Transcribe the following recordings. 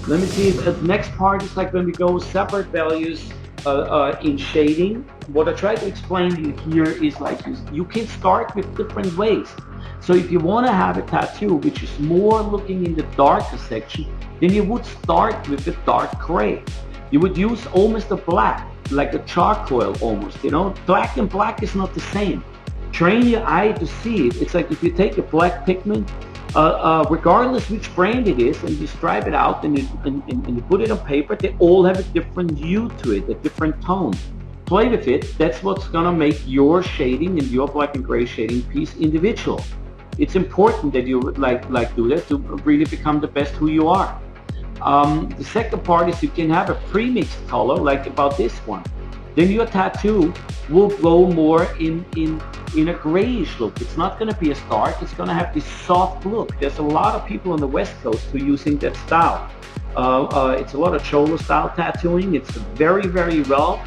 Let me see if the next part is like when we go separate values in shading. What I try to explain to you here is like you can start with different ways. So if you want to have a tattoo which is more looking in the darker section, then you would start with a dark gray. You would use almost a black, like a charcoal almost, you know. Black and black is not the same. Train your eye to see it. It's like if you take a black pigment, regardless which brand it is, and you stripe it out and you put it on paper, they all have a different hue to it, a different tone. Play with it. That's what's gonna make your shading and your black and gray shading piece individual. It's important that you like do that to really become the best who you are. The second part is you can have a pre-mixed color like about this one. Then your tattoo will go more in a grayish look. It's not going to be as dark. It's going to have this soft look. There's a lot of people on the West Coast who are using that style. It's a lot of cholo style tattooing. It's very, very well.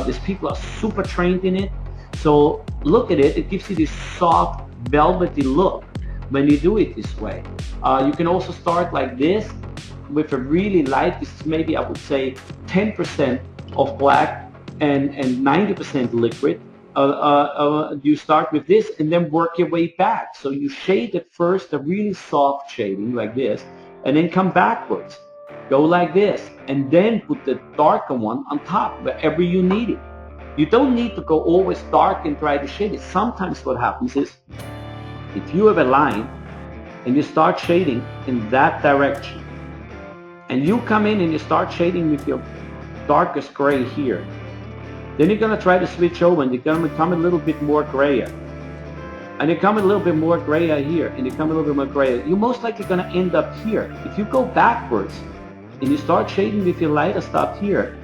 These people are super trained in it. So look at it. It gives you this soft, velvety look when you do it this way. You can also start like this with a really light. This is maybe, I would say, 10% of black and 90% liquid. You start with this and then work your way back. So you shade at first a really soft shading like this, and then come backwards. Go like this, and then put the darker one on top wherever you need it. You don't need to go always dark and try to shade it. Sometimes what happens is, if you have a line and you start shading in that direction, and you come in and you start shading with your darkest gray here, then you're going to try to switch over and you're going to become a little bit more grayer. And you come a little bit more grayer here, and you come a little bit more grayer. You're most likely going to end up here. If you go backwards and you start shading with your lighter stuff here,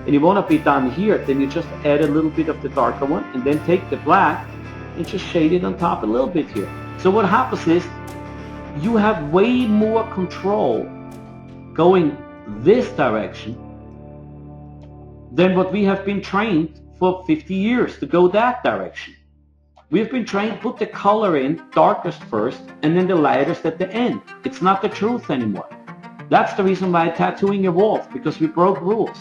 and you want to be done here, then you just add a little bit of the darker one, and then take the black and just shade it on top a little bit here. So what happens is, you have way more control going this direction than what we have been trained for 50 years to go that direction. We've been trained, put the color in darkest first and then the lightest at the end. It's not the truth anymore. That's the reason why tattooing evolved, because we broke rules.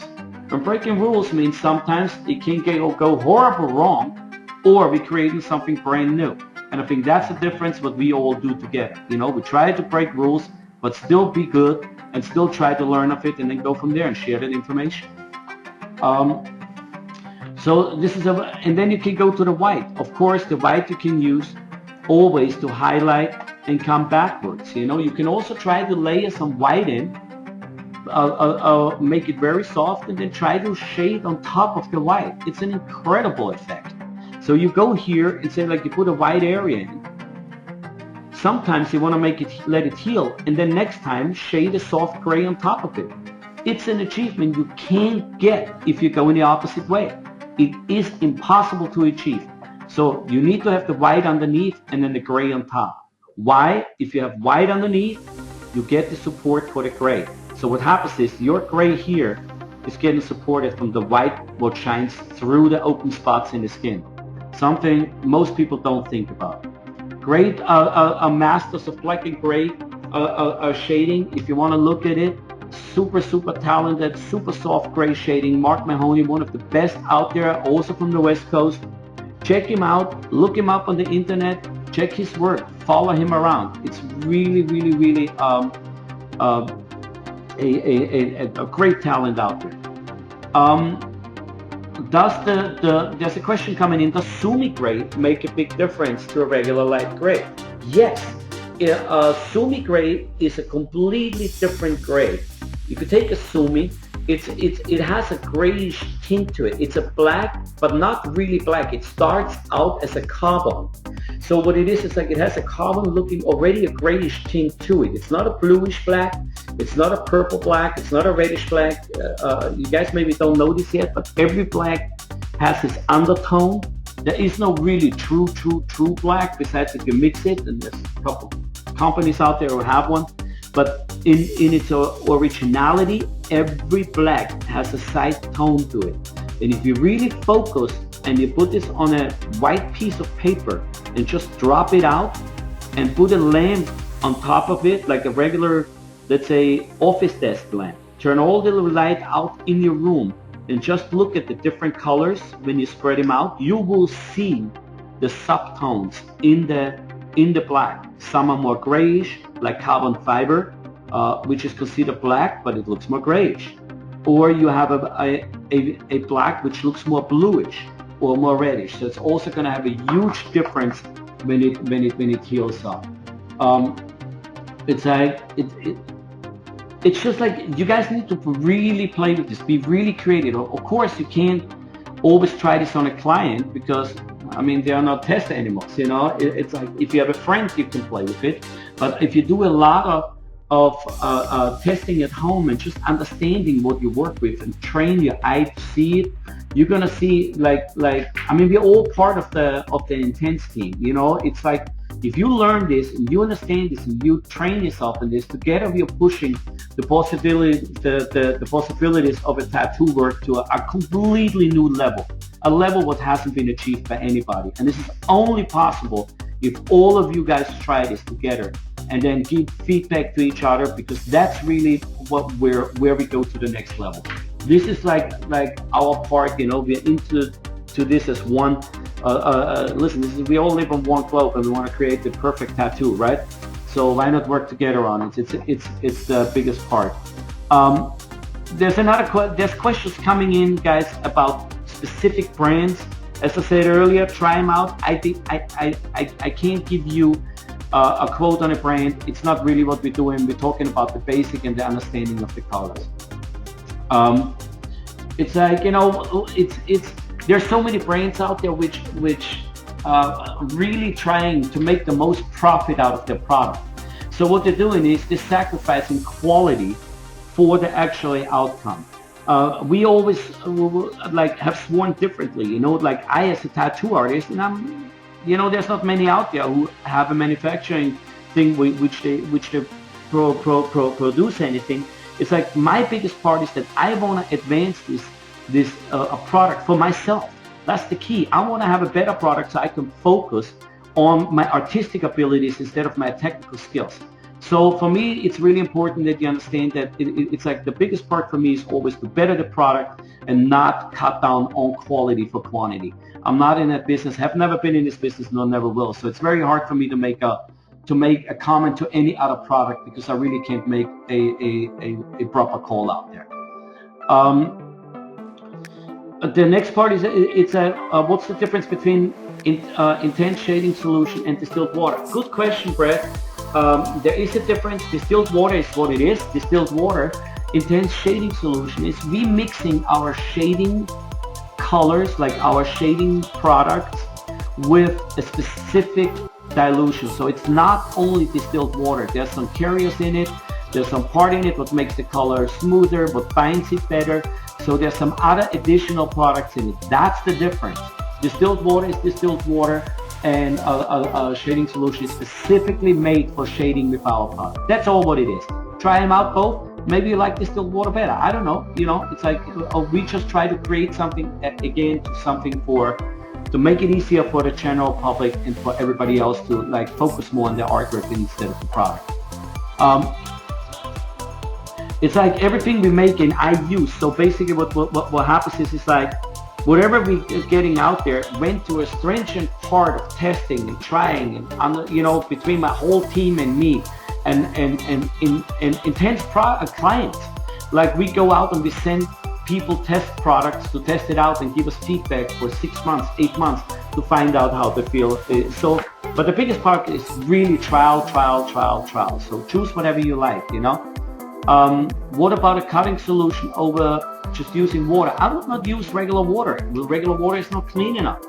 And breaking rules means sometimes it can go horrible wrong, or we're creating something brand new. And I think that's the difference what we all do together. You know, we try to break rules, but still be good and still try to learn of it and then go from there and share that information. So this is and then you can go to the white. Of course, the white you can use always to highlight and come backwards. You know, you can also try to layer some white in, make it very soft, and then try to shade on top of the white. It's an incredible effect. So you go here and say, like, you put a white area in. Sometimes you want to make it, let it heal, and then next time shade a soft gray on top of it. It's an achievement you can't get if you go in the opposite way. It is impossible to achieve. So you need to have the white underneath and then the gray on top. Why? If you have white underneath, you get the support for the gray. So what happens is your gray here is getting supported from the white, what shines through the open spots in the skin. Something most people don't think about. Great masters of black and gray shading. If you want to look at it, super talented, super soft gray shading. Mark Mahoney, one of the best out there, also from the West Coast. Check him out, look him up on the internet, check his work, follow him around. It's really a great talent out there. There's a question coming in, does Sumi gray make a big difference to a regular light gray? Yes. Sumi gray is a completely different gray. If you take a Sumi, it has a grayish tint to it. It's a black, but not really black. It starts out as a carbon. So what it is like it has a carbon looking, already a grayish tint to it. It's not a bluish black. It's not a purple black. It's not a reddish black. You guys maybe don't know this yet, but every black has this undertone. There is no really true black, besides if you mix it, and there's a couple companies out there who have one. But in its originality, every black has a side tone to it. And if you really focus and you put this on a white piece of paper and just drop it out and put a lamp on top of it, like a regular let's say, office desk lamp. Turn all the light out in your room and just look at the different colors. When you spread them out, you will see the subtones in the black. Some are more grayish, like carbon fiber, which is considered black, but it looks more grayish. Or you have a black which looks more bluish or more reddish. So it's also going to have a huge difference when it heals up. It's like it's just like you guys need to really play with this, be really creative. Of course, you can't always try this on a client because I mean they are not test animals. You know, it's like if you have a friend, you can play with it. But if you do a lot of testing at home and just understanding what you work with and train your eye to see it, you're gonna see like I mean we're all part of the Intenze team. You know, it's like if you learn this and you understand this and you train yourself in this, together we are pushing the possibilities of a tattoo work to a completely new level, a level what hasn't been achieved by anybody. And this is only possible if all of you guys try this together and then give feedback to each other, because that's really where we go to the next level. This is like our part, you know, we're into this as one. Listen, we all live on one globe and we want to create the perfect tattoo, right? So why not work together on it? It's the biggest part. There's questions coming in, guys, about specific brands. As I said earlier, try them out. I think I can't give you a quote on a brand. It's not really what we're doing. We're talking about the basic and the understanding of the colors. It's like, you know, it's there's so many brands out there which really trying to make the most profit out of their product. So what they're doing is they're sacrificing quality for the actual outcome. We always like have sworn differently, you know, like I as a tattoo artist, and I'm, you know, there's not many out there who have a manufacturing thing which they produce anything. It's like my biggest part is that I want to advance this product for myself. That's the key. I want to have a better product so I can focus on my artistic abilities instead of my technical skills. So for me, it's really important that you understand that it's like the biggest part for me is always to better the product and not cut down on quality for quantity. I'm not in that business, have never been in this business, nor never will. So it's very hard for me to make a comment to any other product because I really can't make a proper call out there. The next part is what's the difference between intense shading solution and distilled water? Good question, Brett. There is a difference. Distilled water is what it is. Distilled water. Intense shading solution is remixing our shading colors, like our shading products, with a specific dilution. So it's not only distilled water. There's some carriers in it. There's some part in it what makes the color smoother, what binds it better. So there's some other additional products in it. That's the difference. Distilled water is distilled water, and a shading solution is specifically made for shading with our product. That's all what it is. Try them out both. Maybe you like distilled water better. I don't know. You know, it's like we just try to create something again, something to make it easier for the general public and for everybody else to like focus more on the artwork instead of the product. It's like everything we make and I use. So basically what happens is like whatever we're getting out there went to a stringent part of testing and trying and, you know, between my whole team and me and intense clients. Like we go out and we send people test products to test it out and give us feedback for 6 months, 8 months to find out how they feel. So, but the biggest part is really trial. So choose whatever you like, you know. What about a cutting solution over just using water? I would not use regular water. Regular water is not clean enough.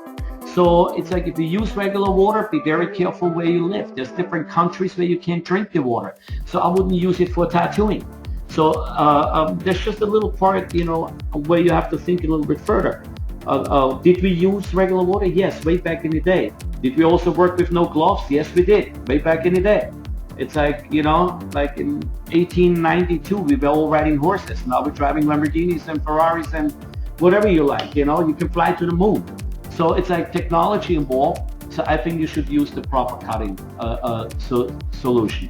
So it's like if you use regular water, be very careful where you live. There's different countries where you can't drink the water. So I wouldn't use it for tattooing. So there's just a little part, you know, where you have to think a little bit further. Did we use regular water? Yes, way back in the day. Did we also work with no gloves? Yes, we did, way back in the day. It's like, you know, like in 1892, we were all riding horses. Now we're driving Lamborghinis and Ferraris and whatever you like, you know, you can fly to the moon. So it's like technology involved. So I think you should use the proper cutting solution.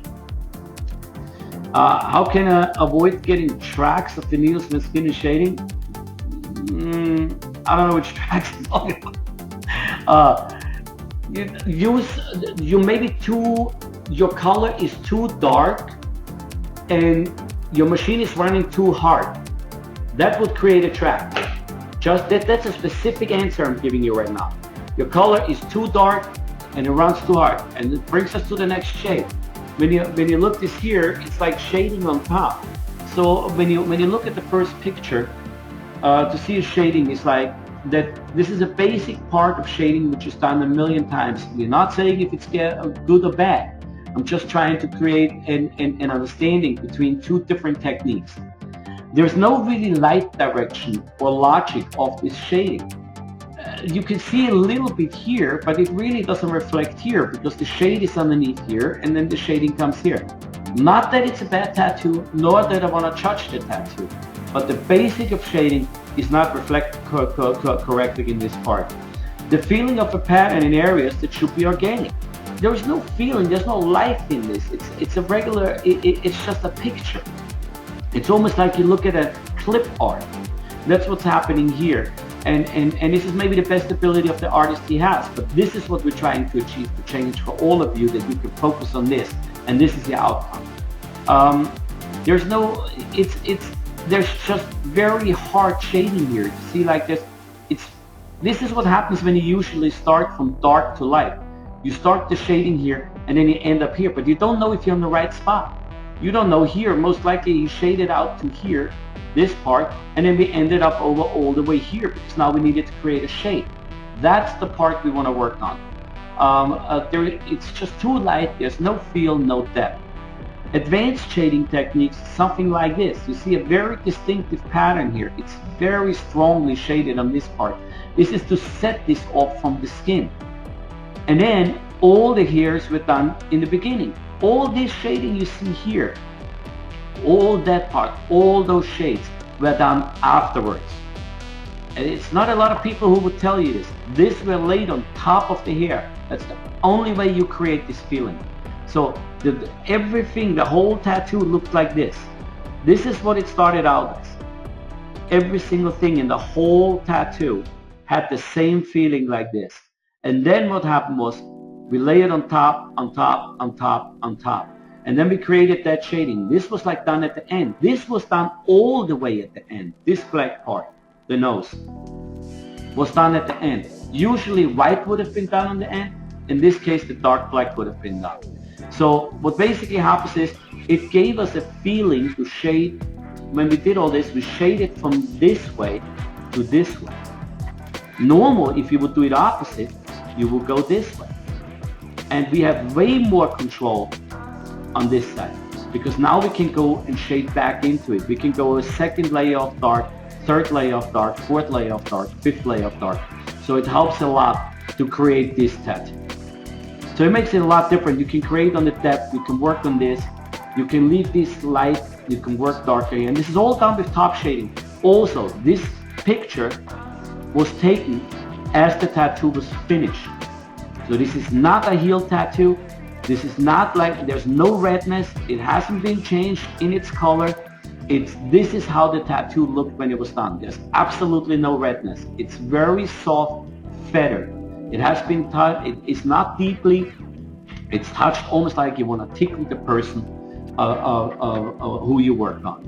How can I avoid getting tracks of the needles when spinning shading? I don't know which tracks it's talking about. Uh, you use you maybe too your color is too dark and your machine is running too hard. That would create a track. Just that's a specific answer I'm giving you right now. Your color is too dark and it runs too hard. And it brings us to the next shade. When you look this here, it's like shading on top. So when you look at the first picture, to see a shading is like that. This is a basic part of shading which is done a million times. We're not saying if it's good or bad. I'm just trying to create an understanding between two different techniques. There's no really light direction or logic of this shading. You can see a little bit here, but it really doesn't reflect here because the shade is underneath here and then the shading comes here. Not that it's a bad tattoo, nor that I want to judge the tattoo, but the basic of shading is not reflected correctly in this part. The feeling of a pattern in areas that should be organic. There is no feeling, there's no life in this. It's a regular, it's just a picture. It's almost like you look at a clip art. That's what's happening here. And this is maybe the best ability of the artist he has, but this is what we're trying to achieve, to change for all of you, that you can focus on this, and this is the outcome. There's no, there's just very hard shading here. You see, like this is what happens when you usually start from dark to light. You start the shading here, and then you end up here, but you don't know if you're on the right spot. You don't know here, most likely you shaded out to here, this part, and then we ended up over all the way here because now we needed to create a shade. That's the part we want to work on. It's just too light, there's no feel, no depth. Advanced shading techniques, something like this. You see a very distinctive pattern here. It's very strongly shaded on this part. This is to set this off from the skin. And then all the hairs were done in the beginning. All this shading you see here, all that part, all those shades were done afterwards. And it's not a lot of people who would tell you this. This were laid on top of the hair. That's the only way you create this feeling. So everything, the whole tattoo looked like this. This is what it started out as. Every single thing in the whole tattoo had the same feeling like this. And then what happened was we lay it on top, on top, on top, on top. And then we created that shading. This was like done at the end. This was done all the way at the end. This black part, the nose, was done at the end. Usually white would have been done on the end. In this case, the dark black would have been done. So what basically happens is it gave us a feeling to shade. When we did all this, we shaded from this way to this way. Normal, if you would do it opposite, you will go this way. And we have way more control on this side because now we can go and shade back into it. We can go a second layer of dark, third layer of dark, fourth layer of dark, fifth layer of dark. So it helps a lot to create this tattoo. So it makes it a lot different. You can create on the depth, you can work on this, you can leave this light, you can work darker here. And this is all done with top shading. Also, this picture was taken as the tattoo was finished. So this is not a heel tattoo. This is not like, there's no redness. It hasn't been changed in its color. This is how the tattoo looked when it was done. There's absolutely no redness. It's very soft feather. It has been touched. It is not deeply. It's touched almost like you want to tickle the person who you work on.